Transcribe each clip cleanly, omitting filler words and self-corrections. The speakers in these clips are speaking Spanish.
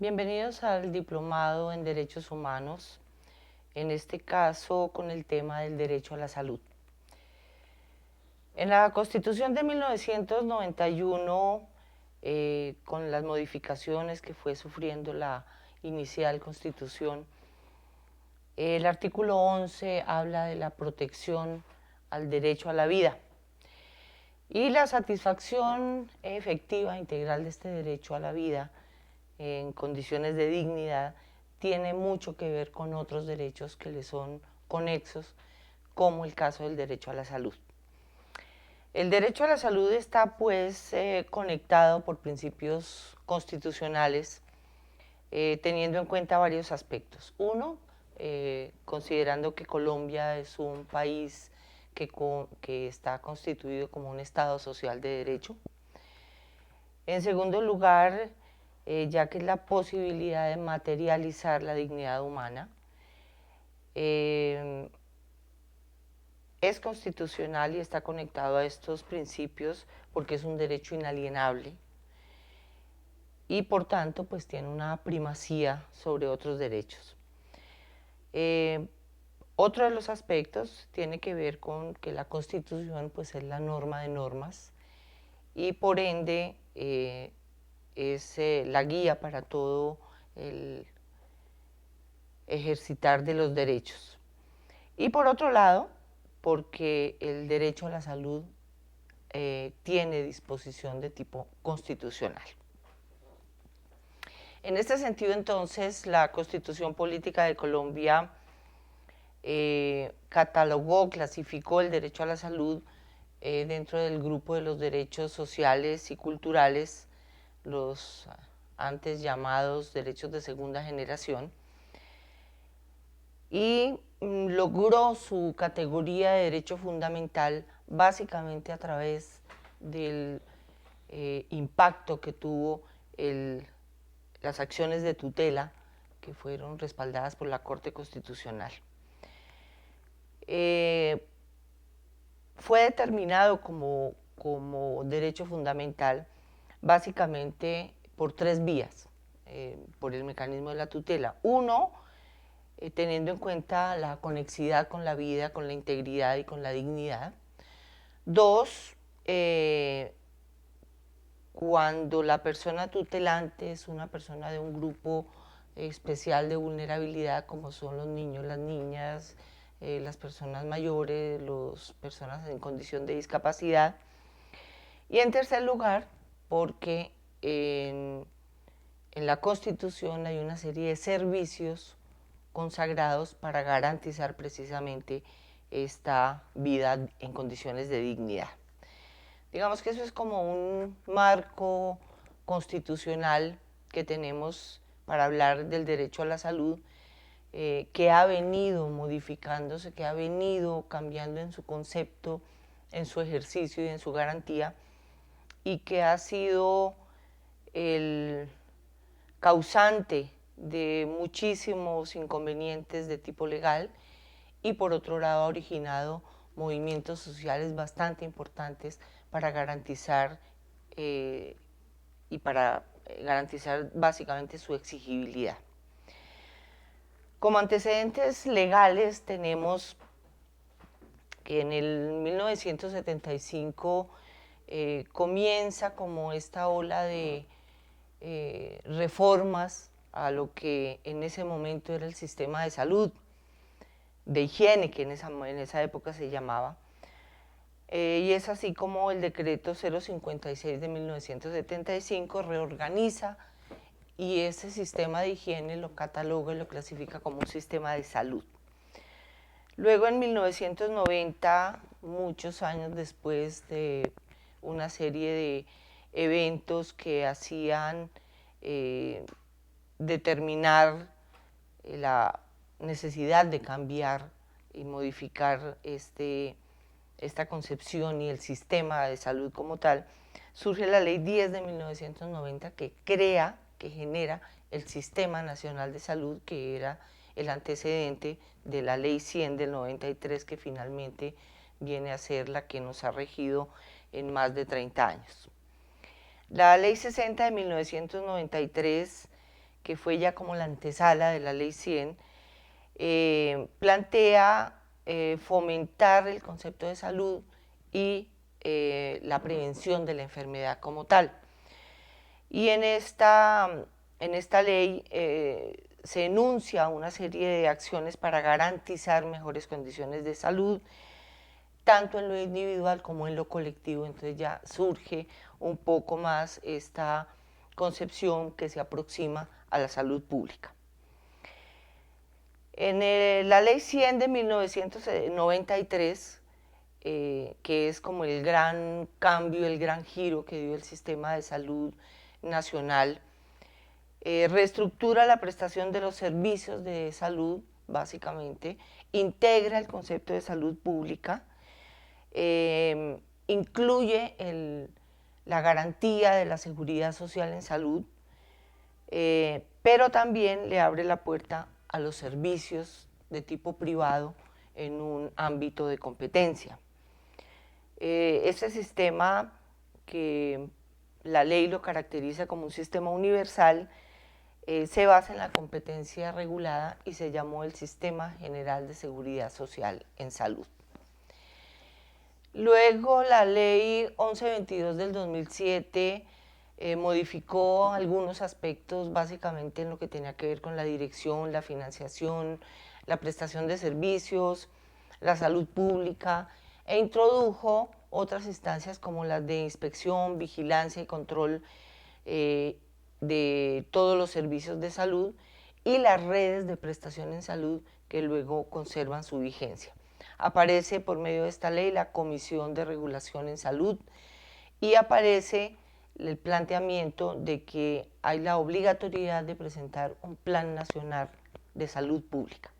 Bienvenidos al Diplomado en Derechos Humanos, en este caso con el tema del derecho a la salud. En la Constitución de 1991, con las modificaciones que fue sufriendo la inicial Constitución, el artículo 11 habla de la protección al derecho a la vida y la satisfacción efectiva e integral de este derecho a la vida en condiciones de dignidad tiene mucho que ver con otros derechos que le son conexos, como el caso del derecho a la salud. El derecho a la salud está pues conectado por principios constitucionales, teniendo en cuenta varios aspectos. Uno, considerando que Colombia es un país que está constituido como un Estado social de derecho. En segundo lugar, ya que es la posibilidad de materializar la dignidad humana, es constitucional y está conectado a estos principios porque es un derecho inalienable y por tanto pues tiene una primacía sobre otros derechos. Otro de los aspectos tiene que ver con que la Constitución pues es la norma de normas y por ende es la guía para todo el ejercitar de los derechos. Y por otro lado, porque el derecho a la salud tiene disposición de tipo constitucional. En este sentido, entonces, la Constitución Política de Colombia catalogó, clasificó el derecho a la salud dentro del grupo de los derechos sociales y culturales, los antes llamados derechos de segunda generación, y logró su categoría de derecho fundamental básicamente a través del impacto que tuvo las acciones de tutela que fueron respaldadas por la Corte Constitucional. Fue determinado como derecho fundamental básicamente por tres vías, por el mecanismo de la tutela. Uno, teniendo en cuenta la conexidad con la vida, con la integridad y con la dignidad. Dos, cuando la persona tutelante es una persona de un grupo especial de vulnerabilidad, como son los niños, las niñas, las personas mayores, las personas en condición de discapacidad. Y en tercer lugar, porque en la Constitución hay una serie de servicios consagrados para garantizar precisamente esta vida en condiciones de dignidad. Digamos que eso es como un marco constitucional que tenemos para hablar del derecho a la salud, que ha venido modificándose, que ha venido cambiando en su concepto, en su ejercicio y en su garantía, y que ha sido el causante de muchísimos inconvenientes de tipo legal y por otro lado ha originado movimientos sociales bastante importantes para garantizar garantizar básicamente su exigibilidad. Como antecedentes legales tenemos que en el 1975 comienza como esta ola de reformas a lo que en ese momento era el sistema de salud, de higiene, que en esa época se llamaba, y es así como el decreto 056 de 1975 reorganiza y ese sistema de higiene lo cataloga y lo clasifica como un sistema de salud. Luego en 1990, muchos años después de una serie de eventos que hacían determinar la necesidad de cambiar y modificar esta concepción y el sistema de salud como tal, surge la Ley 10 de 1990 que crea, que genera el Sistema Nacional de Salud, que era el antecedente de la Ley 100 del 93, que finalmente viene a ser la que nos ha regido en más de 30 años. La Ley 60 de 1993, que fue ya como la antesala de la Ley 100, plantea fomentar el concepto de salud y la prevención de la enfermedad como tal. Y en esta ley se enuncia una serie de acciones para garantizar mejores condiciones de salud, tanto en lo individual como en lo colectivo. Entonces ya surge un poco más esta concepción que se aproxima a la salud pública. En la Ley 100 de 1993, que es como el gran cambio, el gran giro que dio el sistema de salud nacional, reestructura la prestación de los servicios de salud, básicamente, integra el concepto de salud pública, incluye la garantía de la seguridad social en salud, pero también le abre la puerta a los servicios de tipo privado en un ámbito de competencia. Ese sistema, que la ley lo caracteriza como un sistema universal, se basa en la competencia regulada y se llamó el Sistema General de Seguridad Social en Salud. Luego la ley 1122 del 2007 modificó algunos aspectos, básicamente en lo que tenía que ver con la dirección, la financiación, la prestación de servicios, la salud pública, e introdujo otras instancias como las de inspección, vigilancia y control de todos los servicios de salud y las redes de prestación en salud, que luego conservan su vigencia. Aparece por medio de esta ley la Comisión de Regulación en Salud y aparece el planteamiento de que hay la obligatoriedad de presentar un Plan Nacional de Salud Pública.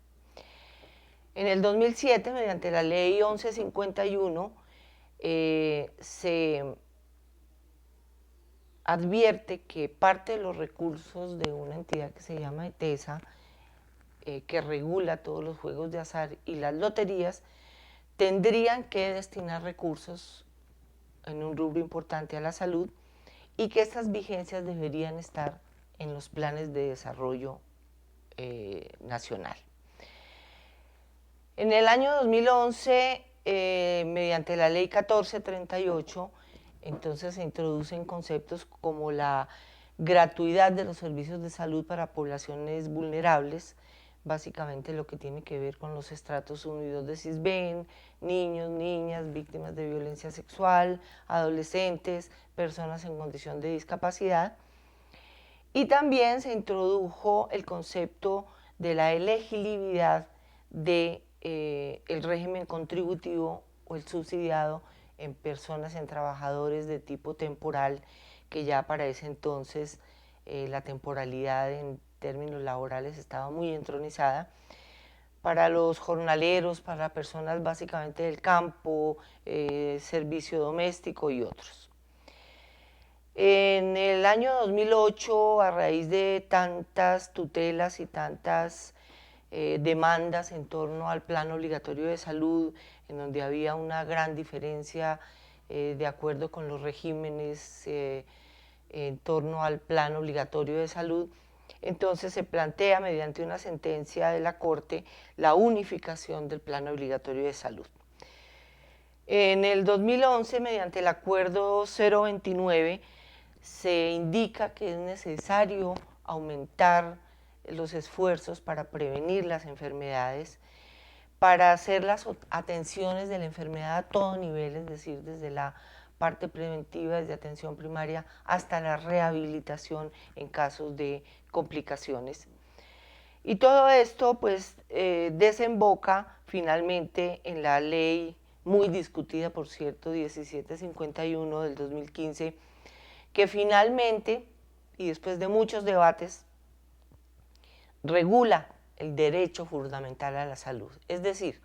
En el 2007, mediante la Ley 1151, se advierte que parte de los recursos de una entidad que se llama ETESA, que regula todos los juegos de azar y las loterías, tendrían que destinar recursos en un rubro importante a la salud, y que estas vigencias deberían estar en los planes de desarrollo nacional. En el año 2011, mediante la ley 1438, entonces se introducen conceptos como la gratuidad de los servicios de salud para poblaciones vulnerables, básicamente lo que tiene que ver con los estratos 1 y 2 de CISBEN, niños, niñas, víctimas de violencia sexual, adolescentes, personas en condición de discapacidad. Y también se introdujo el concepto de la elegibilidad de el régimen contributivo o el subsidiado en personas, en trabajadores de tipo temporal, que ya para ese entonces la temporalidad en términos laborales estaba muy entronizada, para los jornaleros, para personas básicamente del campo, servicio doméstico y otros. En el año 2008, a raíz de tantas tutelas y tantas demandas en torno al plan obligatorio de salud, en donde había una gran diferencia de acuerdo con los regímenes en torno al plan obligatorio de salud, entonces se plantea mediante una sentencia de la Corte la unificación del plan obligatorio de salud. En el 2011, mediante el acuerdo 029, se indica que es necesario aumentar los esfuerzos para prevenir las enfermedades, para hacer las atenciones de la enfermedad a todo nivel, es decir, desde la parte preventiva, desde atención primaria hasta la rehabilitación en casos de complicaciones. Y todo esto pues desemboca finalmente en la ley muy discutida, por cierto, 1751 del 2015, que finalmente, y después de muchos debates, regula el derecho fundamental a la salud. Es decir,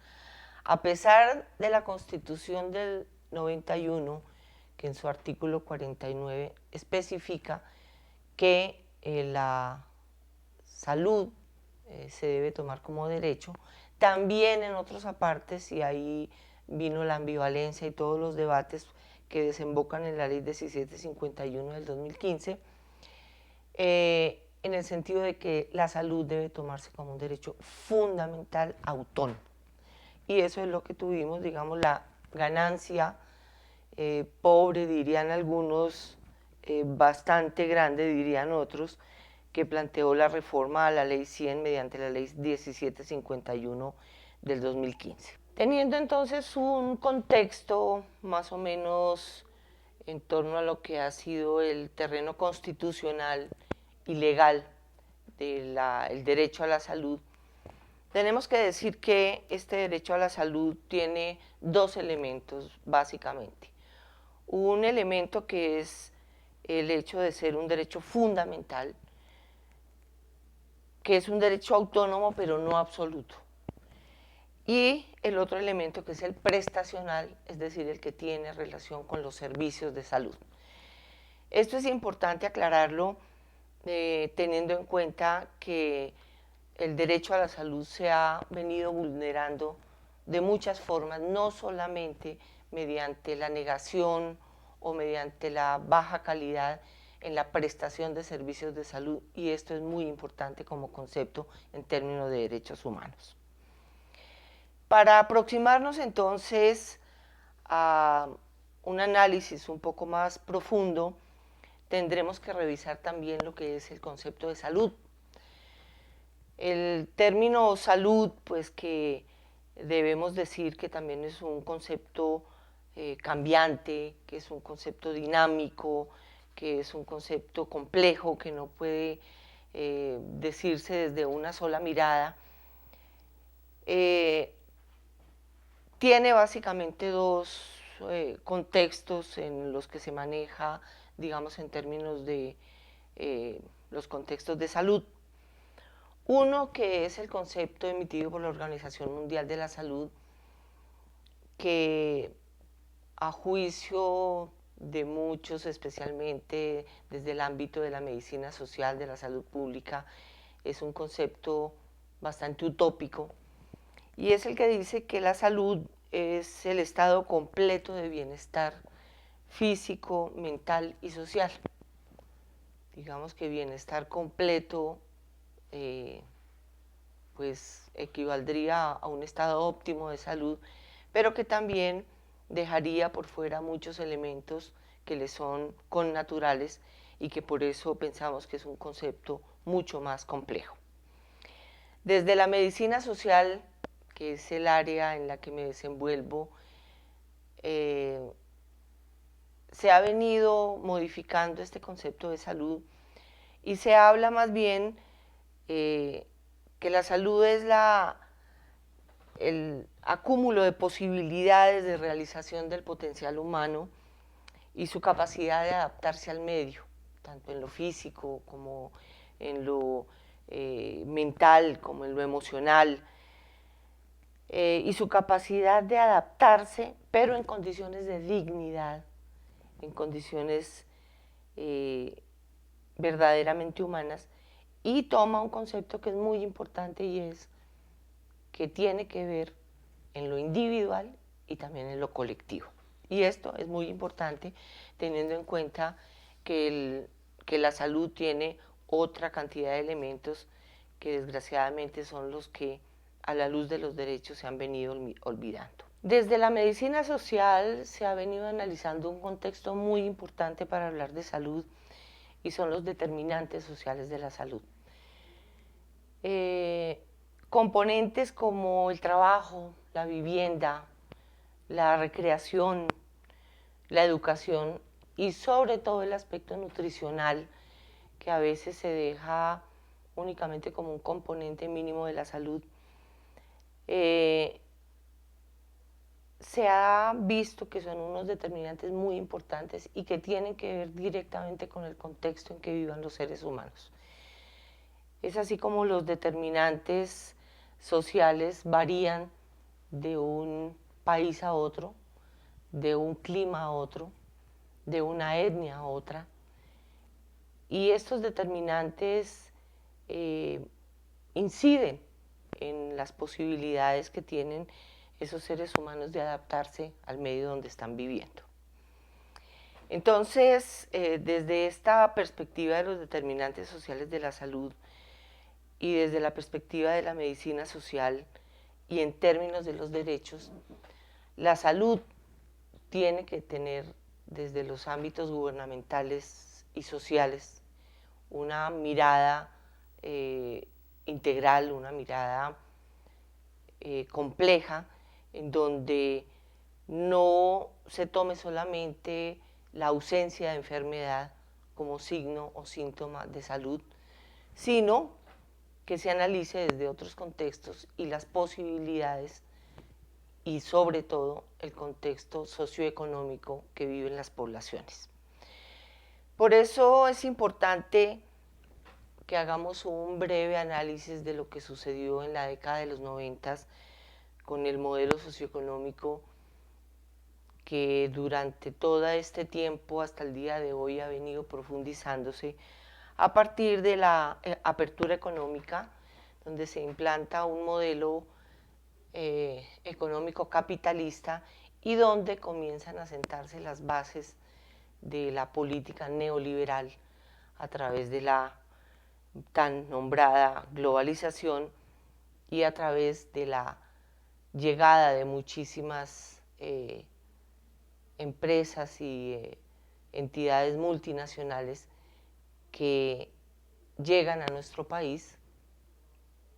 a pesar de la Constitución del 91, que en su artículo 49 especifica que la salud se debe tomar como derecho, también en otros apartes, y ahí vino la ambivalencia y todos los debates que desembocan en la ley 1751 del 2015, en el sentido de que la salud debe tomarse como un derecho fundamental autónomo. Y eso es lo que tuvimos, digamos, la ganancia pobre, dirían algunos, bastante grande, dirían otros, que planteó la reforma a la Ley 100 mediante la Ley 1751 del 2015. Teniendo entonces un contexto más o menos en torno a lo que ha sido el terreno constitucional y legal del derecho a la salud, tenemos que decir que este derecho a la salud tiene dos elementos básicamente. Un elemento que es el hecho de ser un derecho fundamental, que es un derecho autónomo pero no absoluto. Y el otro elemento que es el prestacional, es decir, el que tiene relación con los servicios de salud. Esto es importante aclararlo teniendo en cuenta que el derecho a la salud se ha venido vulnerando de muchas formas, no solamente mediante la negación o mediante la baja calidad en la prestación de servicios de salud, y esto es muy importante como concepto en términos de derechos humanos. Para aproximarnos entonces a un análisis un poco más profundo, tendremos que revisar también lo que es el concepto de salud. El término salud, pues que debemos decir que también es un concepto cambiante, que es un concepto dinámico, que es un concepto complejo, que no puede decirse desde una sola mirada. Tiene básicamente dos contextos en los que se maneja, digamos, en términos de los contextos de salud. Uno que es el concepto emitido por la Organización Mundial de la Salud, que a juicio de muchos, especialmente desde el ámbito de la medicina social, de la salud pública, es un concepto bastante utópico, y es el que dice que la salud es el estado completo de bienestar físico, mental y social. Digamos que bienestar completo pues equivaldría a un estado óptimo de salud, pero que también dejaría por fuera muchos elementos que le son connaturales y que por eso pensamos que es un concepto mucho más complejo. Desde la medicina social, que es el área en la que me desenvuelvo, se ha venido modificando este concepto de salud y se habla más bien que la salud es el acúmulo de posibilidades de realización del potencial humano y su capacidad de adaptarse al medio, tanto en lo físico como en lo mental, como en lo emocional, y su capacidad de adaptarse, pero en condiciones de dignidad, en condiciones verdaderamente humanas, y toma un concepto que es muy importante y es que tiene que ver en lo individual y también en lo colectivo. Y esto es muy importante teniendo en cuenta que la salud tiene otra cantidad de elementos que desgraciadamente son los que a la luz de los derechos se han venido olvidando. Desde la medicina social se ha venido analizando un contexto muy importante para hablar de salud y son los determinantes sociales de la salud. Componentes como el trabajo, la vivienda, la recreación, la educación y sobre todo el aspecto nutricional, que a veces se deja únicamente como un componente mínimo de la salud, se ha visto que son unos determinantes muy importantes y que tienen que ver directamente con el contexto en que vivan los seres humanos. Es así como los determinantes sociales varían de un país a otro, de un clima a otro, de una etnia a otra, y estos determinantes inciden en las posibilidades que tienen esos seres humanos de adaptarse al medio donde están viviendo. Entonces, desde esta perspectiva de los determinantes sociales de la salud y desde la perspectiva de la medicina social y en términos de los derechos, la salud tiene que tener desde los ámbitos gubernamentales y sociales una mirada integral, una mirada compleja, en donde no se tome solamente la ausencia de enfermedad como signo o síntoma de salud, sino que se analice desde otros contextos y las posibilidades y sobre todo el contexto socioeconómico que viven las poblaciones. Por eso es importante que hagamos un breve análisis de lo que sucedió en la década de los 90 con el modelo socioeconómico que durante todo este tiempo hasta el día de hoy ha venido profundizándose a partir de la apertura económica, donde se implanta un modelo económico capitalista y donde comienzan a sentarse las bases de la política neoliberal a través de la tan nombrada globalización y a través de la llegada de muchísimas empresas y entidades multinacionales que llegan a nuestro país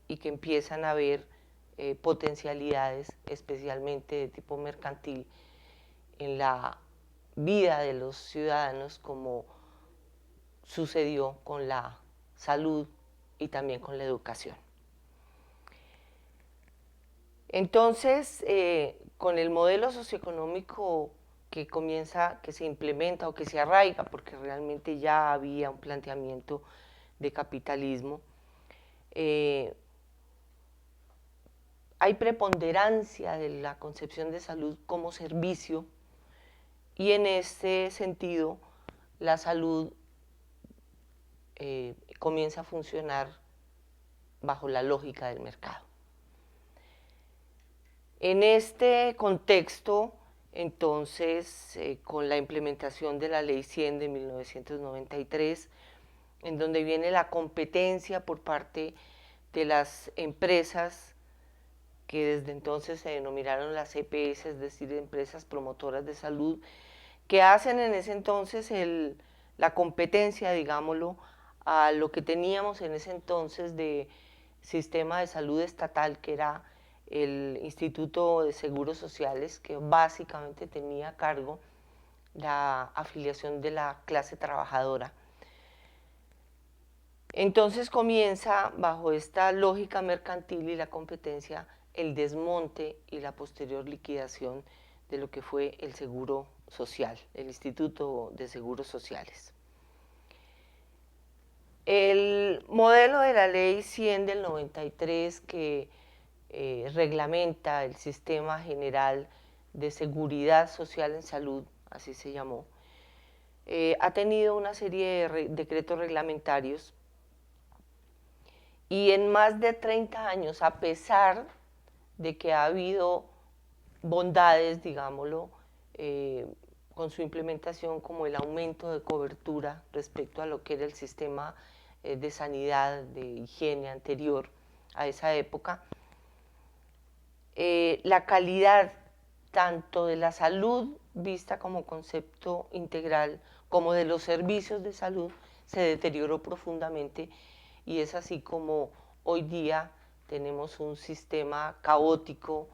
y que empiezan a ver potencialidades, especialmente de tipo mercantil, en la vida de los ciudadanos, como sucedió con la salud y también con la educación. Entonces, con el modelo socioeconómico que se implementa o que se arraiga, porque realmente ya había un planteamiento de capitalismo, hay preponderancia de la concepción de salud como servicio y en este sentido la salud comienza a funcionar bajo la lógica del mercado. En este contexto, entonces, con la implementación de la Ley 100 de 1993, en donde viene la competencia por parte de las empresas que desde entonces se denominaron las EPS, es decir, empresas promotoras de salud, que hacen en ese entonces la competencia, digámoslo, a lo que teníamos en ese entonces de sistema de salud estatal, que era el Instituto de Seguros Sociales, que básicamente tenía a cargo la afiliación de la clase trabajadora. Entonces comienza, bajo esta lógica mercantil y la competencia, el desmonte y la posterior liquidación de lo que fue el Seguro Social, el Instituto de Seguros Sociales. El modelo de la Ley 100 del 93, que reglamenta el Sistema General de Seguridad Social en Salud, así se llamó, ha tenido una serie de decretos reglamentarios y en más de 30 años, a pesar de que ha habido bondades, digámoslo, con su implementación, como el aumento de cobertura respecto a lo que era el sistema de sanidad, de higiene anterior a esa época, la calidad tanto de la salud vista como concepto integral, como de los servicios de salud, se deterioró profundamente y es así como hoy día tenemos un sistema caótico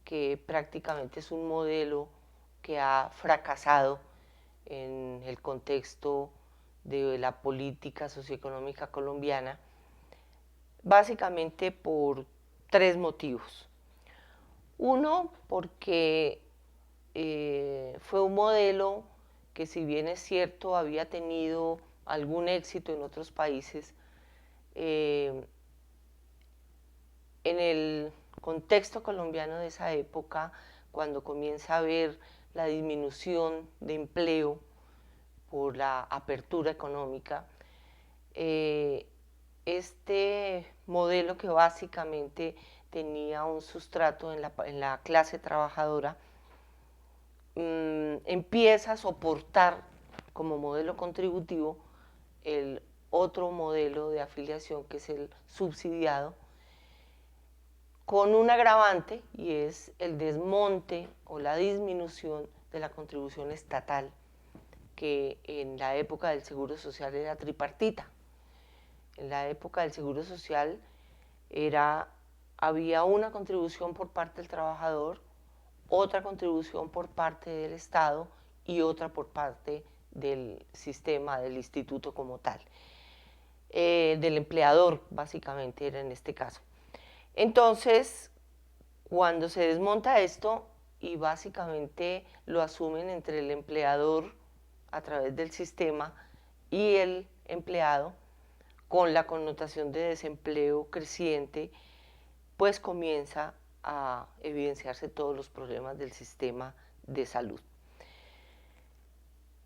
que prácticamente es un modelo que ha fracasado en el contexto de la política socioeconómica colombiana, básicamente por tres motivos. Uno, porque fue un modelo que, si bien es cierto, había tenido algún éxito en otros países, en el contexto colombiano de esa época, cuando comienza a haber la disminución de empleo por la apertura económica, este modelo, que básicamente tenía un sustrato en la clase trabajadora, empieza a soportar como modelo contributivo el otro modelo de afiliación, que es el subsidiado, con un agravante, y es el desmonte o la disminución de la contribución estatal, que en la época del Seguro Social era tripartita. En la época del Seguro Social había una contribución por parte del trabajador, otra contribución por parte del Estado y otra por parte del sistema, del instituto como tal, del empleador básicamente era en este caso. Entonces, cuando se desmonta esto y básicamente lo asumen entre el empleador a través del sistema y el empleado, con la connotación de desempleo creciente, pues comienza a evidenciarse todos los problemas del sistema de salud.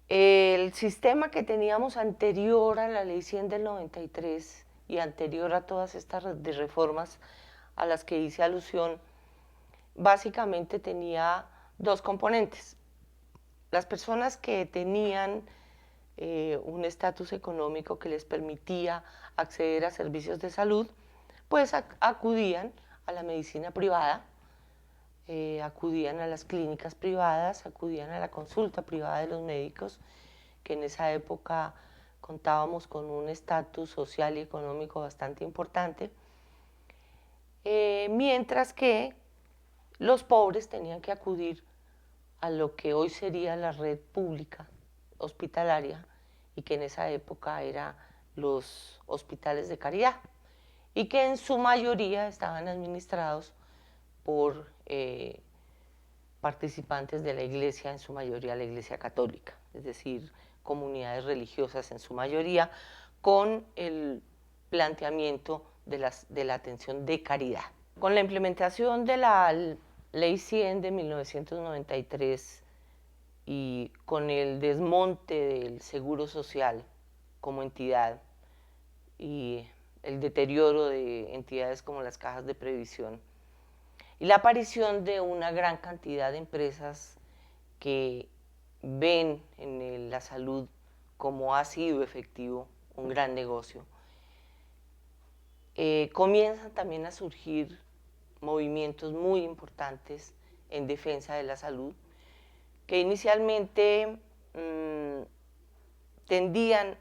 El sistema que teníamos anterior a la Ley 100 del 93 y anterior a todas estas reformas a las que hice alusión, básicamente tenía dos componentes. Las personas que tenían un estatus económico que les permitía acceder a servicios de salud, pues acudían a la medicina privada, acudían a las clínicas privadas, acudían a la consulta privada de los médicos, que en esa época contábamos con un estatus social y económico bastante importante, mientras que los pobres tenían que acudir a lo que hoy sería la red pública hospitalaria y que en esa época eran los hospitales de caridad y que en su mayoría estaban administrados por participantes de la iglesia, en su mayoría la iglesia católica, es decir, comunidades religiosas en su mayoría, con el planteamiento de la atención de caridad. Con la implementación de la Ley 100 de 1993 y con el desmonte del Seguro Social como entidad y el deterioro de entidades como las cajas de previsión y la aparición de una gran cantidad de empresas que ven en la salud como ha sido efectivo un gran negocio, comienzan también a surgir movimientos muy importantes en defensa de la salud, que inicialmente tendían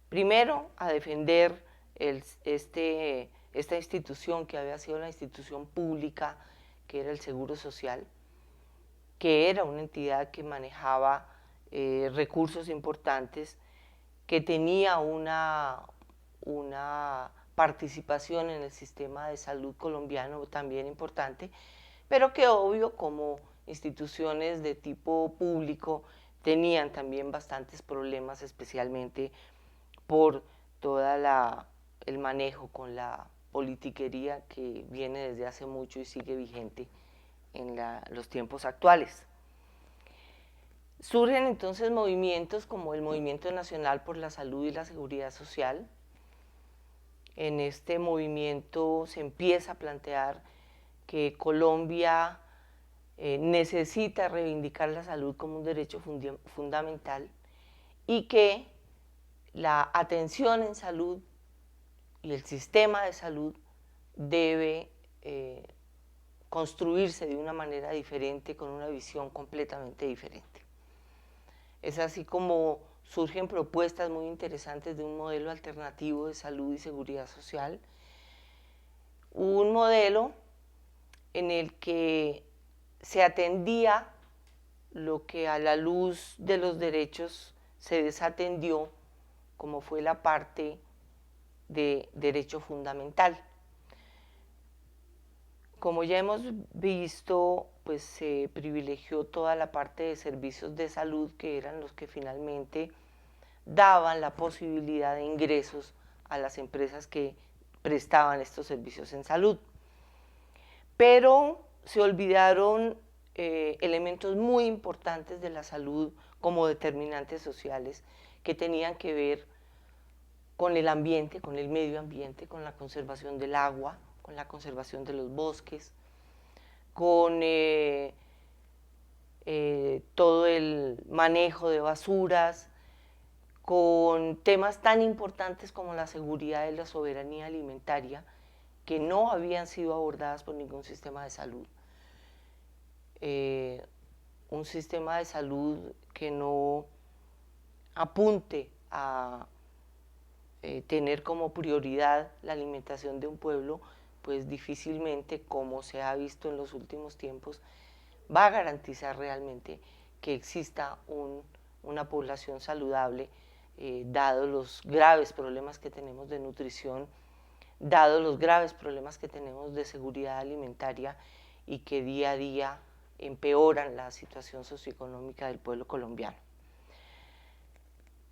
primero a defender esta institución que había sido la institución pública, que era el Seguro Social, que era una entidad que manejaba recursos importantes, que tenía una participación en el sistema de salud colombiano también importante, pero que obvio como instituciones de tipo público tenían también bastantes problemas, especialmente por todo el manejo con la politiquería que viene desde hace mucho y sigue vigente en los tiempos actuales. Surgen entonces movimientos como el Movimiento Nacional por la Salud y la Seguridad Social. En este movimiento se empieza a plantear que Colombia necesita reivindicar la salud como un derecho fundamental y que la atención en salud y el sistema de salud debe construirse de una manera diferente, con una visión completamente diferente. Es así como surgen propuestas muy interesantes de un modelo alternativo de salud y seguridad social, un modelo en el que se atendía lo que a la luz de los derechos se desatendió, como fue la parte de derecho fundamental. Como ya hemos visto, pues se privilegió toda la parte de servicios de salud, que eran los que finalmente daban la posibilidad de ingresos a las empresas que prestaban estos servicios en salud. Pero se olvidaron elementos muy importantes de la salud como determinantes sociales que tenían que ver con el ambiente, con el medio ambiente, con la conservación del agua, con la conservación de los bosques, con todo el manejo de basuras, con temas tan importantes como la seguridad y la soberanía alimentaria, que no habían sido abordadas por ningún sistema de salud. Un sistema de salud que no apunte a tener como prioridad la alimentación de un pueblo, pues difícilmente, como se ha visto en los últimos tiempos, va a garantizar realmente que exista una población saludable, dado los graves problemas que tenemos de nutrición, dado los graves problemas que tenemos de seguridad alimentaria y que día a día empeoran la situación socioeconómica del pueblo colombiano.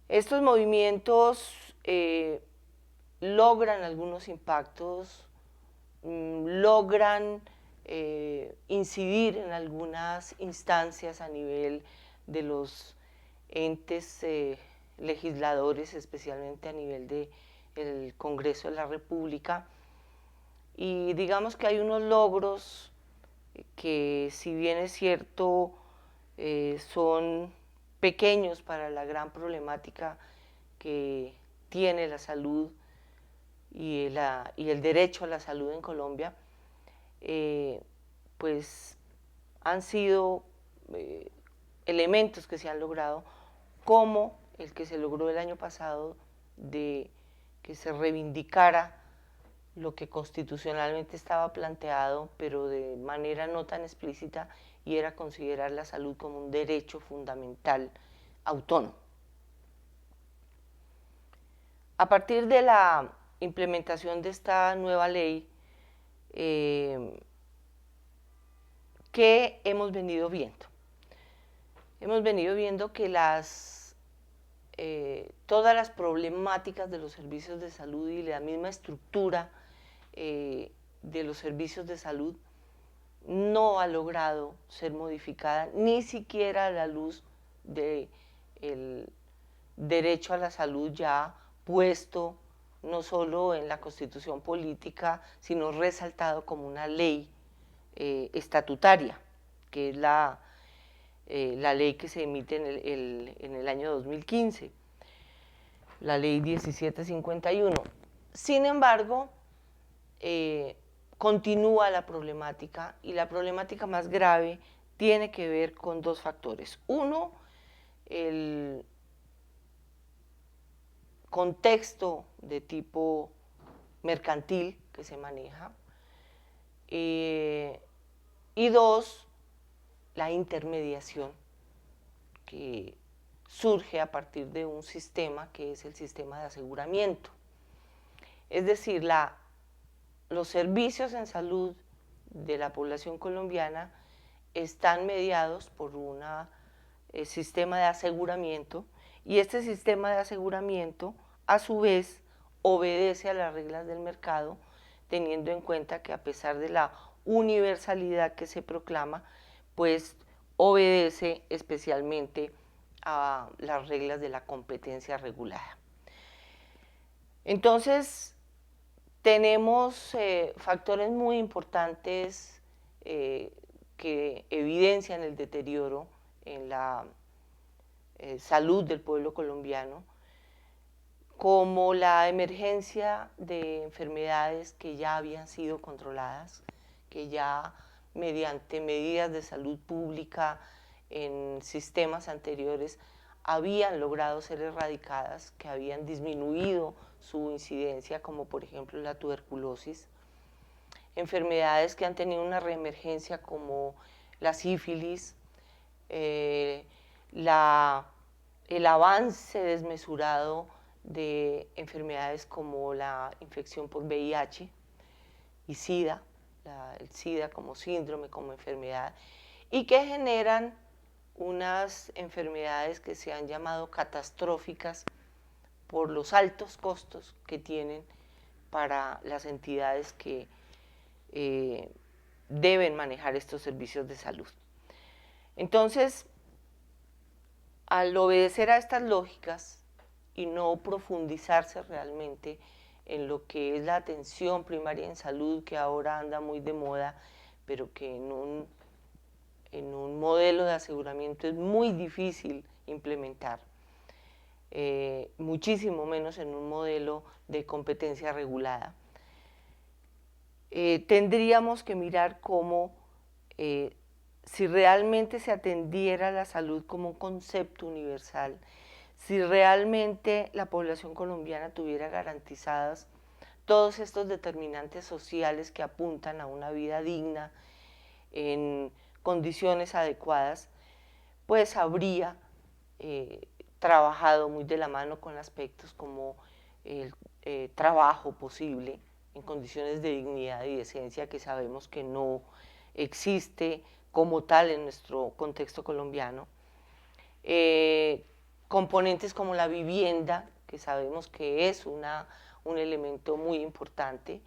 Estos movimientos logran algunos impactos, logran incidir en algunas instancias a nivel de los entes legisladores, especialmente a nivel del Congreso de la República, y digamos que hay unos logros que, si bien es cierto, son pequeños para la gran problemática que tiene la salud y el derecho a la salud en Colombia, pues han sido elementos que se han logrado, como el que se logró el año pasado de que se reivindicara lo que constitucionalmente estaba planteado, pero de manera no tan explícita, y era considerar la salud como un derecho fundamental autónomo. A partir de la implementación de esta nueva ley, ¿qué hemos venido viendo? Hemos venido viendo que todas las problemáticas de los servicios de salud y la misma estructura de los servicios de salud no ha logrado ser modificada, ni siquiera a la luz del derecho a la salud ya puesto no solo en la Constitución política, sino resaltado como una ley estatutaria, que es la ley que se emite en el año 2015, la ley 1751. Sin embargo, continúa la problemática, y la problemática más grave tiene que ver con dos factores. Uno, el contexto de tipo mercantil que se maneja, y dos, la intermediación que surge a partir de un sistema que es el sistema de aseguramiento. Es decir, los servicios en salud de la población colombiana están mediados por un sistema de aseguramiento, y este sistema de aseguramiento a su vez obedece a las reglas del mercado, teniendo en cuenta que, a pesar de la universalidad que se proclama, pues obedece especialmente a las reglas de la competencia regulada. Entonces, tenemos factores muy importantes que evidencian el deterioro en la salud del pueblo colombiano, como la emergencia de enfermedades que ya habían sido controladas, que ya mediante medidas de salud pública en sistemas anteriores habían logrado ser erradicadas, que habían disminuido su incidencia, como por ejemplo la tuberculosis, enfermedades que han tenido una reemergencia como la sífilis, el avance desmesurado de enfermedades como la infección por VIH y SIDA, el SIDA como síndrome, como enfermedad, y que generan unas enfermedades que se han llamado catastróficas por los altos costos que tienen para las entidades que deben manejar estos servicios de salud. Entonces, al obedecer a estas lógicas y no profundizarse realmente en lo que es la atención primaria en salud, que ahora anda muy de moda, pero que en un en un modelo de aseguramiento es muy difícil implementar, muchísimo menos en un modelo de competencia regulada. Tendríamos que mirar cómo, si realmente se atendiera la salud como un concepto universal, si realmente la población colombiana tuviera garantizadas todos estos determinantes sociales que apuntan a una vida digna en condiciones adecuadas, pues habría trabajado muy de la mano con aspectos como el trabajo posible en condiciones de dignidad y decencia, que sabemos que no existe como tal en nuestro contexto colombiano. Componentes como la vivienda, que sabemos que es un elemento muy importante.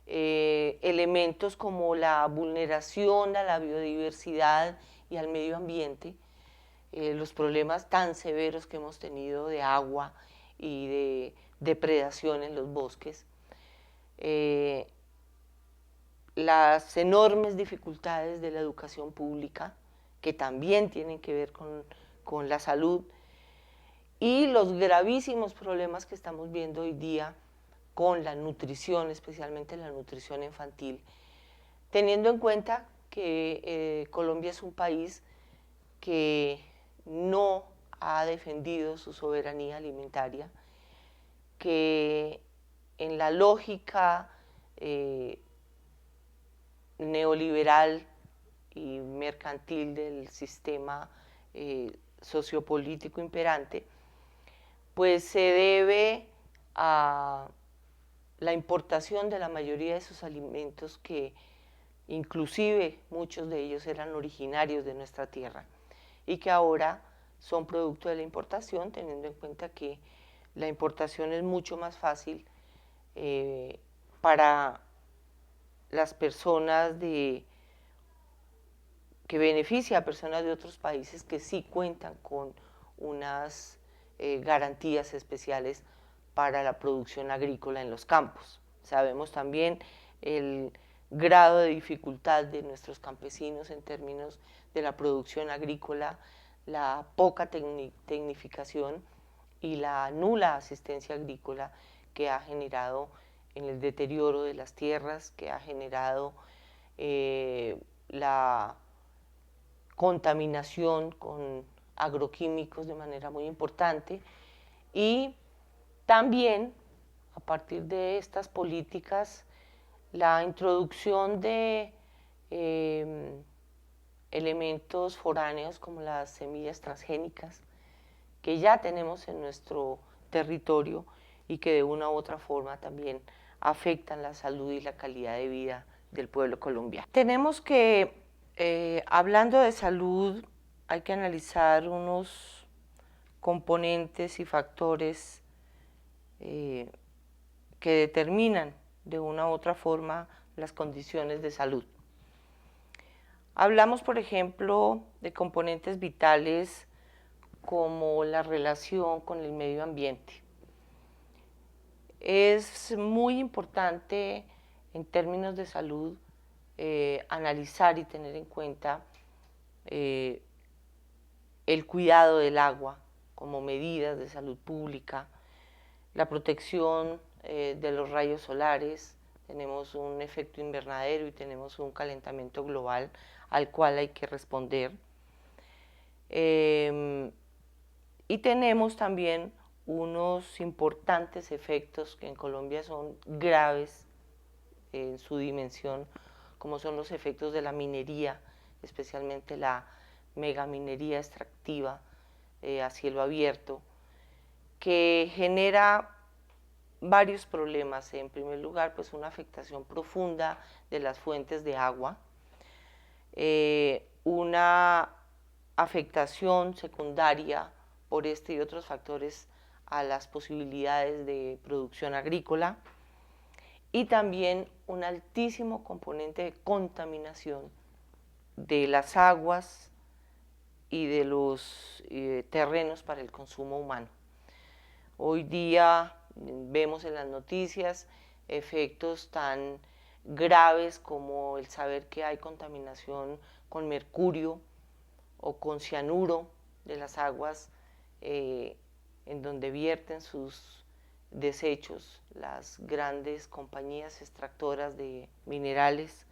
Elementos como la vulneración a la biodiversidad y al medio ambiente, los problemas tan severos que hemos tenido de agua y de depredación en los bosques, las enormes dificultades de la educación pública, que también tienen que ver con la salud, y los gravísimos problemas que estamos viendo hoy día con la nutrición, especialmente la nutrición infantil, teniendo en cuenta que Colombia es un país que no ha defendido su soberanía alimentaria, que en la lógica neoliberal y mercantil del sistema sociopolítico imperante, pues se debe a la importación de la mayoría de esos alimentos, que inclusive muchos de ellos eran originarios de nuestra tierra y que ahora son producto de la importación, teniendo en cuenta que la importación es mucho más fácil para las personas que beneficia a personas de otros países que sí cuentan con unas garantías especiales para la producción agrícola en los campos. Sabemos también el grado de dificultad de nuestros campesinos en términos de la producción agrícola, la poca tecnificación y la nula asistencia agrícola que ha generado en el deterioro de las tierras, que ha generado la contaminación con agroquímicos de manera muy importante, y también a partir de estas políticas la introducción de elementos foráneos como las semillas transgénicas, que ya tenemos en nuestro territorio y que de una u otra forma también afectan la salud y la calidad de vida del pueblo colombiano. Tenemos que, hablando de salud, hay que analizar unos componentes y factores que determinan de una u otra forma las condiciones de salud. Hablamos, por ejemplo, de componentes vitales como la relación con el medio ambiente. Es muy importante en términos de salud analizar y tener en cuenta el cuidado del agua como medidas de salud pública, la protección de los rayos solares. Tenemos un efecto invernadero y tenemos un calentamiento global al cual hay que responder. Y tenemos también unos importantes efectos que en Colombia son graves en su dimensión, como son los efectos de la minería, especialmente la megaminería extractiva a cielo abierto, que genera varios problemas. En primer lugar, pues una afectación profunda de las fuentes de agua, una afectación secundaria por este y otros factores a las posibilidades de producción agrícola, y también un altísimo componente de contaminación de las aguas y de los terrenos para el consumo humano. Hoy día vemos en las noticias efectos tan graves como el saber que hay contaminación con mercurio o con cianuro de las aguas en donde vierten sus desechos las grandes compañías extractoras de minerales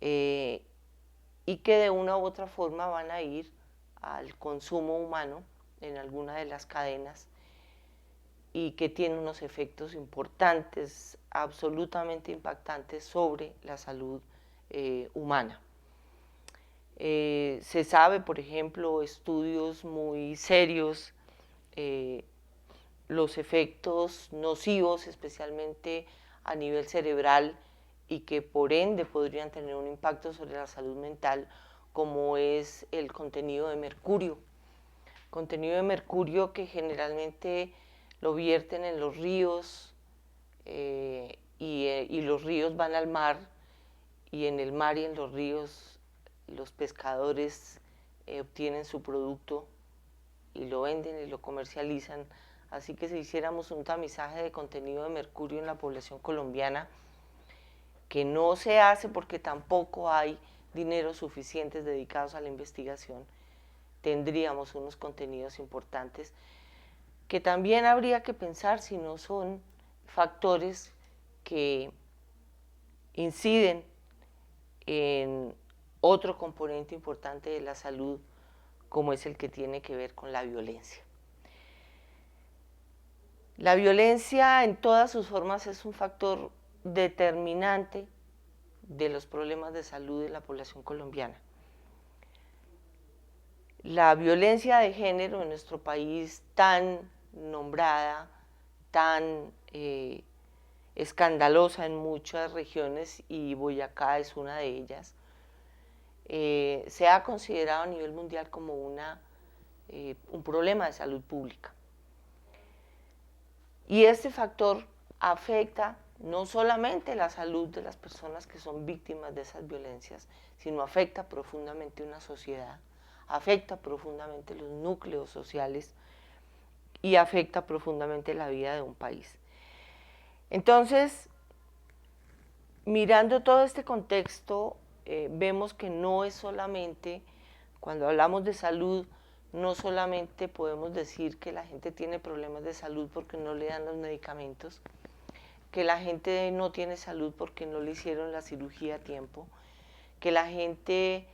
y que de una u otra forma van a ir al consumo humano en alguna de las cadenas y que tiene unos efectos importantes, absolutamente impactantes sobre la salud humana. Se sabe, por ejemplo, estudios muy serios, los efectos nocivos, especialmente a nivel cerebral, y que por ende podrían tener un impacto sobre la salud mental, como es el contenido de mercurio. Contenido de mercurio que generalmente lo vierten en los ríos y los ríos van al mar, y en el mar y en los ríos los pescadores obtienen su producto y lo venden y lo comercializan. Así que si hiciéramos un tamizaje de contenido de mercurio en la población colombiana, que no se hace porque tampoco hay dinero suficientes dedicados a la investigación, tendríamos unos contenidos importantes que también habría que pensar si no son factores que inciden en otro componente importante de la salud, como es el que tiene que ver con la violencia. La violencia en todas sus formas es un factor determinante de los problemas de salud de la población colombiana. La violencia de género en nuestro país, tan nombrada, tan escandalosa en muchas regiones, y Boyacá es una de ellas, se ha considerado a nivel mundial como un problema de salud pública. Y este factor afecta no solamente la salud de las personas que son víctimas de esas violencias, sino afecta profundamente una sociedad, afecta profundamente los núcleos sociales y afecta profundamente la vida de un país. Entonces, mirando todo este contexto, vemos que no es solamente, cuando hablamos de salud, no solamente podemos decir que la gente tiene problemas de salud porque no le dan los medicamentos, que la gente no tiene salud porque no le hicieron la cirugía a tiempo, que la gente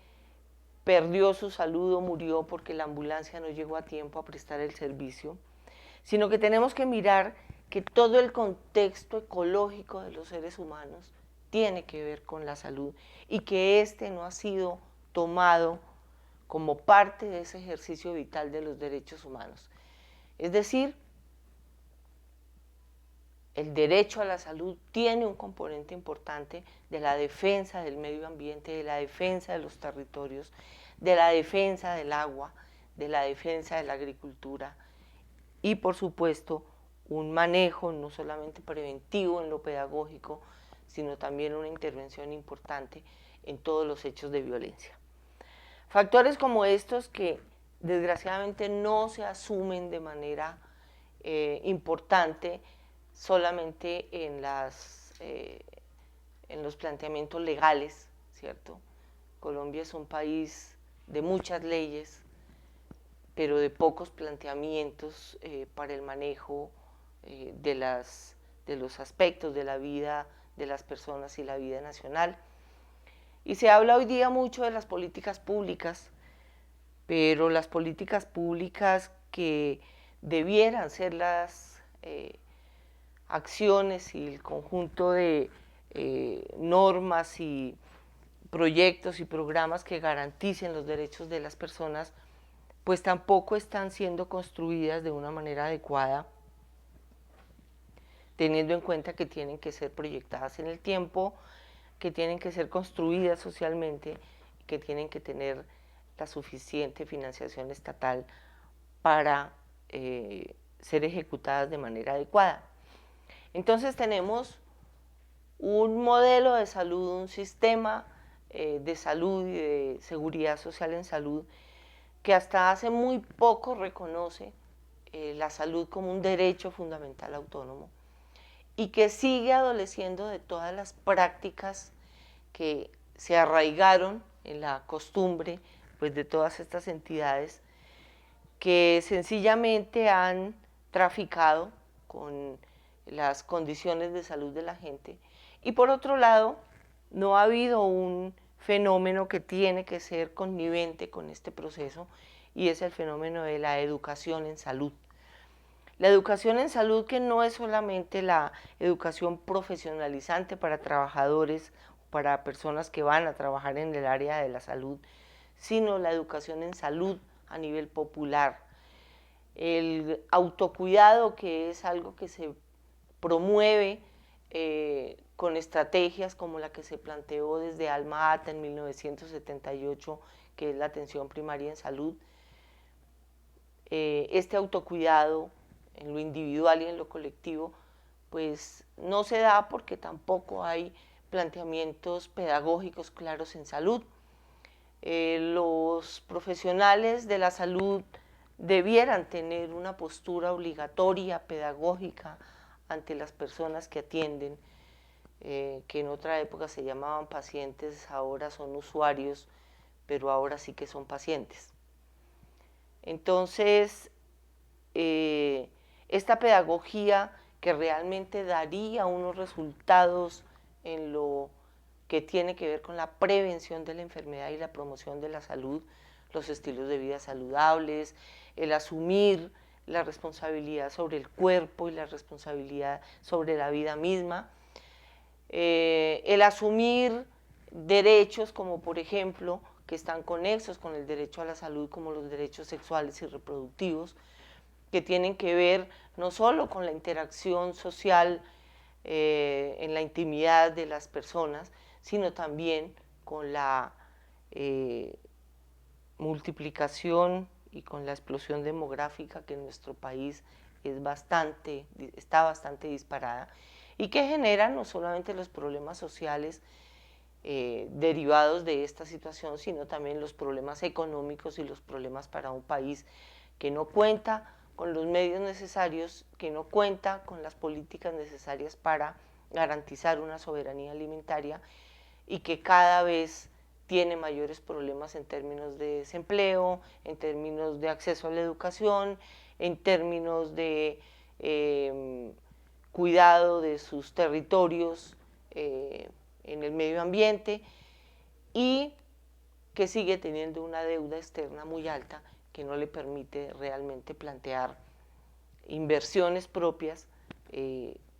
perdió su salud o murió porque la ambulancia no llegó a tiempo a prestar el servicio, sino que tenemos que mirar que todo el contexto ecológico de los seres humanos tiene que ver con la salud y que este no ha sido tomado como parte de ese ejercicio vital de los derechos humanos. Es decir, el derecho a la salud tiene un componente importante de la defensa del medio ambiente, de la defensa de los territorios, de la defensa del agua, de la defensa de la agricultura y, por supuesto, un manejo no solamente preventivo en lo pedagógico, sino también una intervención importante en todos los hechos de violencia. Factores como estos que desgraciadamente no se asumen de manera importante solamente en los planteamientos legales, ¿cierto? Colombia es un país de muchas leyes, pero de pocos planteamientos para el manejo de los aspectos de la vida de las personas y la vida nacional. Y se habla hoy día mucho de las políticas públicas, pero las políticas públicas que debieran ser las acciones y el conjunto de normas y proyectos y programas que garanticen los derechos de las personas, pues tampoco están siendo construidas de una manera adecuada, teniendo en cuenta que tienen que ser proyectadas en el tiempo, que tienen que ser construidas socialmente, que tienen que tener la suficiente financiación estatal para ser ejecutadas de manera adecuada. Entonces tenemos un modelo de salud, un sistema de salud y de seguridad social en salud que hasta hace muy poco reconoce la salud como un derecho fundamental autónomo y que sigue adoleciendo de todas las prácticas que se arraigaron en la costumbre pues, de todas estas entidades que sencillamente han traficado con las condiciones de salud de la gente. Y por otro lado, no ha habido un fenómeno que tiene que ser connivente con este proceso, y es el fenómeno de la educación en salud. La educación en salud, que no es solamente la educación profesionalizante para trabajadores, para personas que van a trabajar en el área de la salud, sino la educación en salud a nivel popular. El autocuidado, que es algo que se promueve con estrategias como la que se planteó desde Alma Ata en 1978, que es la atención primaria en salud. Este autocuidado en lo individual y en lo colectivo, pues no se da porque tampoco hay planteamientos pedagógicos claros en salud. Los profesionales de la salud debieran tener una postura obligatoria, pedagógica, ante las personas que atienden, que en otra época se llamaban pacientes, ahora son usuarios, pero ahora sí que son pacientes. Entonces, esta pedagogía que realmente daría unos resultados en lo que tiene que ver con la prevención de la enfermedad y la promoción de la salud, los estilos de vida saludables, el asumir la responsabilidad sobre el cuerpo y la responsabilidad sobre la vida misma, el asumir derechos como por ejemplo que están conexos con el derecho a la salud, como los derechos sexuales y reproductivos, que tienen que ver no solo con la interacción social en la intimidad de las personas, sino también con la multiplicación y con la explosión demográfica que en nuestro país está bastante disparada, y que genera no solamente los problemas sociales derivados de esta situación, sino también los problemas económicos y los problemas para un país que no cuenta con los medios necesarios, que no cuenta con las políticas necesarias para garantizar una soberanía alimentaria, y que cada vez tiene mayores problemas en términos de desempleo, en términos de acceso a la educación, en términos de cuidado de sus territorios en el medio ambiente, y que sigue teniendo una deuda externa muy alta que no le permite realmente plantear inversiones propias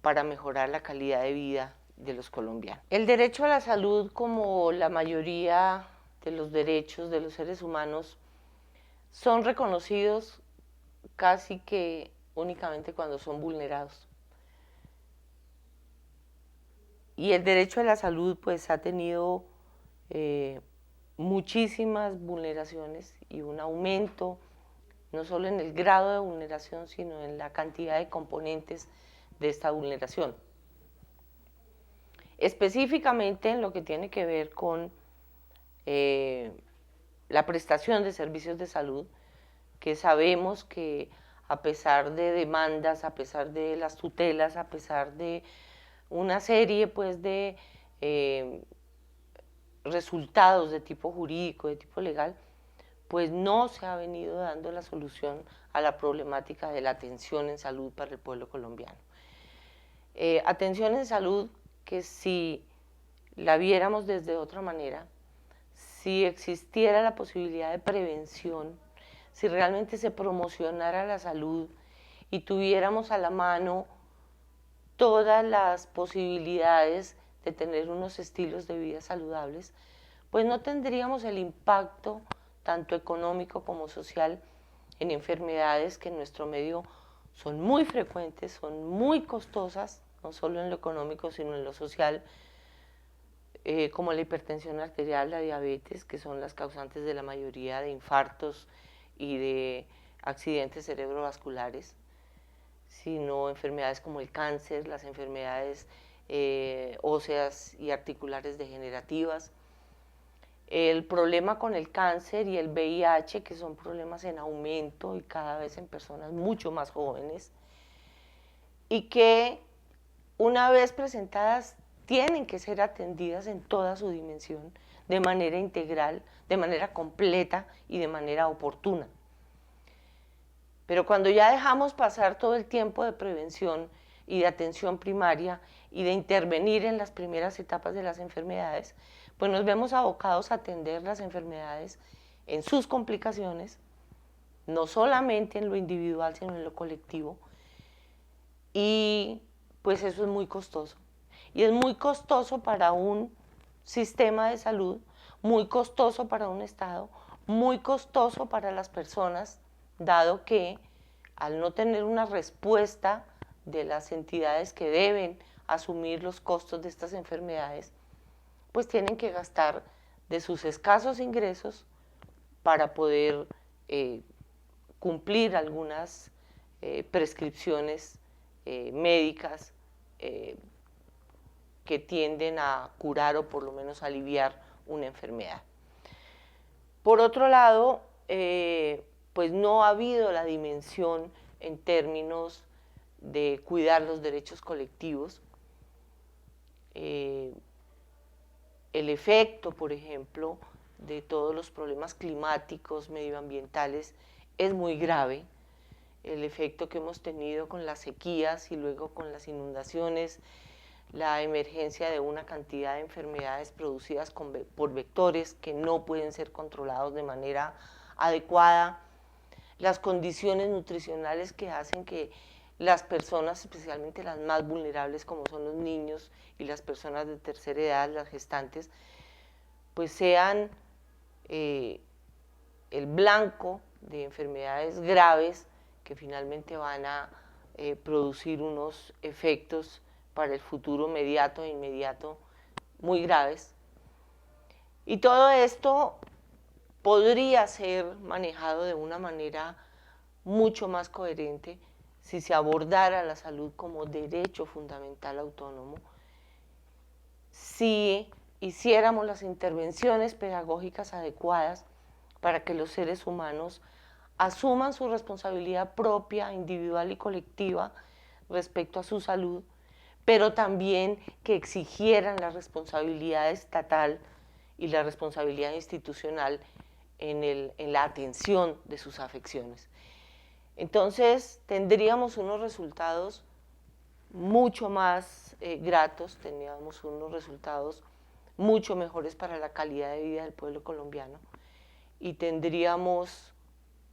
para mejorar la calidad de vida de los colombianos. El derecho a la salud, como la mayoría de los derechos de los seres humanos, son reconocidos casi que únicamente cuando son vulnerados. Y el derecho a la salud pues ha tenido muchísimas vulneraciones y un aumento no solo en el grado de vulneración, sino en la cantidad de componentes de esta vulneración. Específicamente en lo que tiene que ver con la prestación de servicios de salud, que sabemos que a pesar de demandas, a pesar de las tutelas, a pesar de una serie pues, de resultados de tipo jurídico, de tipo legal, pues no se ha venido dando la solución a la problemática de la atención en salud para el pueblo colombiano. Atención en salud que, si la viéramos desde otra manera, si existiera la posibilidad de prevención, si realmente se promocionara la salud y tuviéramos a la mano todas las posibilidades de tener unos estilos de vida saludables, pues no tendríamos el impacto tanto económico como social en enfermedades que en nuestro medio son muy frecuentes, son muy costosas, no solo en lo económico sino en lo social, como la hipertensión arterial, la diabetes, que son las causantes de la mayoría de infartos y de accidentes cerebrovasculares, sino enfermedades como el cáncer, las enfermedades óseas y articulares degenerativas. El problema con el cáncer y el VIH, que son problemas en aumento y cada vez en personas mucho más jóvenes, y que una vez presentadas, tienen que ser atendidas en toda su dimensión, de manera integral, de manera completa y de manera oportuna. Pero cuando ya dejamos pasar todo el tiempo de prevención y de atención primaria y de intervenir en las primeras etapas de las enfermedades, pues nos vemos abocados a atender las enfermedades en sus complicaciones, no solamente en lo individual, sino en lo colectivo, y pues eso es muy costoso. Y es muy costoso para un sistema de salud, muy costoso para un Estado, muy costoso para las personas, dado que al no tener una respuesta de las entidades que deben asumir los costos de estas enfermedades, pues tienen que gastar de sus escasos ingresos para poder cumplir algunas prescripciones médicas que tienden a curar o por lo menos aliviar una enfermedad. Por otro lado, pues no ha habido la dimensión en términos de cuidar los derechos colectivos. El efecto, por ejemplo, de todos los problemas climáticos, medioambientales, es muy grave. El efecto que hemos tenido con las sequías y luego con las inundaciones, la emergencia de una cantidad de enfermedades producidas por vectores que no pueden ser controlados de manera adecuada, las condiciones nutricionales que hacen que las personas, especialmente las más vulnerables como son los niños y las personas de tercera edad, las gestantes, pues sean el blanco de enfermedades graves que finalmente van a producir unos efectos para el futuro inmediato e inmediato muy graves. Y todo esto podría ser manejado de una manera mucho más coherente si se abordara la salud como derecho fundamental autónomo, si hiciéramos las intervenciones pedagógicas adecuadas para que los seres humanos asuman su responsabilidad propia, individual y colectiva respecto a su salud, pero también que exigieran la responsabilidad estatal y la responsabilidad institucional en la atención de sus afecciones. Entonces tendríamos unos resultados mucho más gratos, tendríamos unos resultados mucho mejores para la calidad de vida del pueblo colombiano y tendríamos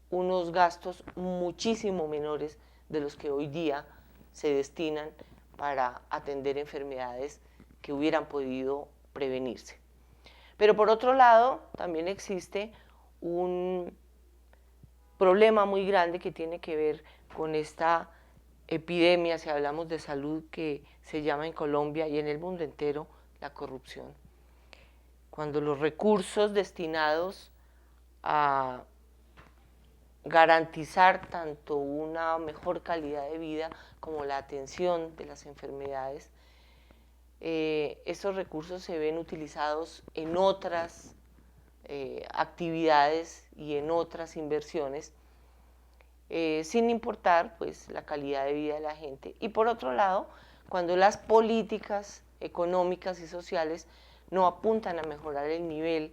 unos gastos muchísimo menores de los que hoy día se destinan para atender enfermedades que hubieran podido prevenirse. Pero por otro lado, también existe un problema muy grande que tiene que ver con esta epidemia, si hablamos de salud, que se llama en Colombia y en el mundo entero la corrupción. Cuando los recursos destinados a garantizar tanto una mejor calidad de vida como la atención de las enfermedades, esos recursos se ven utilizados en otras actividades y en otras inversiones, sin importar pues la calidad de vida de la gente. Y por otro lado, cuando las políticas económicas y sociales no apuntan a mejorar el nivel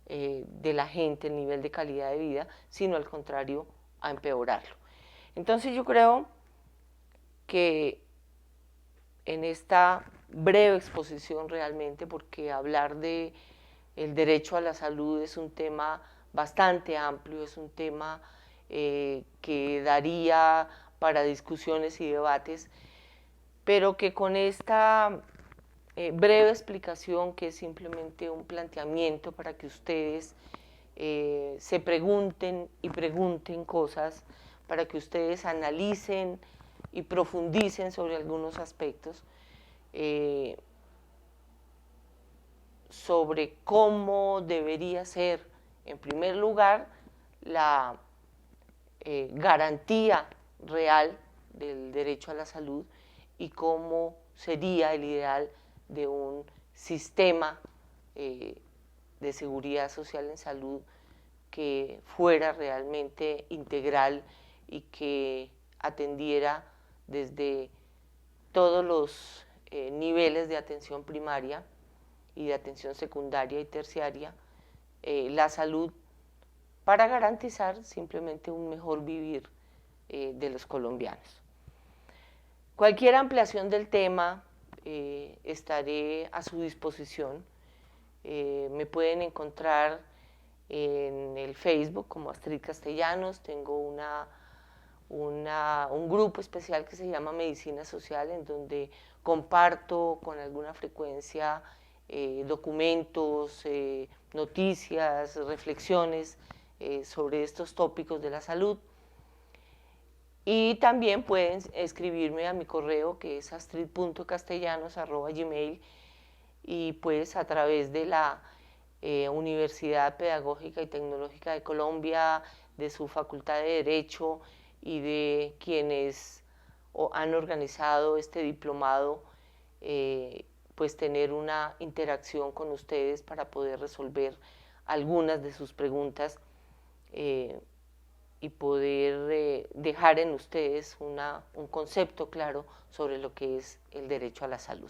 de la gente, el nivel de calidad de vida, sino al contrario, a empeorarlo. Entonces yo creo que en esta breve exposición realmente, porque hablar de el derecho a la salud es un tema bastante amplio, es un tema que daría para discusiones y debates, pero que con esta breve explicación, que es simplemente un planteamiento para que ustedes se pregunten y pregunten cosas, para que ustedes analicen y profundicen sobre algunos aspectos, sobre cómo debería ser, en primer lugar, la garantía real del derecho a la salud y cómo sería el ideal de un sistema de seguridad social en salud que fuera realmente integral y que atendiera desde todos los niveles de atención primaria y de atención secundaria y terciaria la salud para garantizar simplemente un mejor vivir de los colombianos. Cualquier ampliación del tema estaré a su disposición. Me pueden encontrar en el Facebook como Astrid Castellanos. Tengo un grupo especial que se llama Medicina Social, en donde comparto con alguna frecuencia documentos, noticias, reflexiones sobre estos tópicos de la salud. Y también pueden escribirme a mi correo, que es astrid.castellanos@gmail, y pues a través de la Universidad Pedagógica y Tecnológica de Colombia, de su Facultad de Derecho y de quienes han organizado este diplomado, pues tener una interacción con ustedes para poder resolver algunas de sus preguntas y poder dejar en ustedes un concepto claro sobre lo que es el derecho a la salud.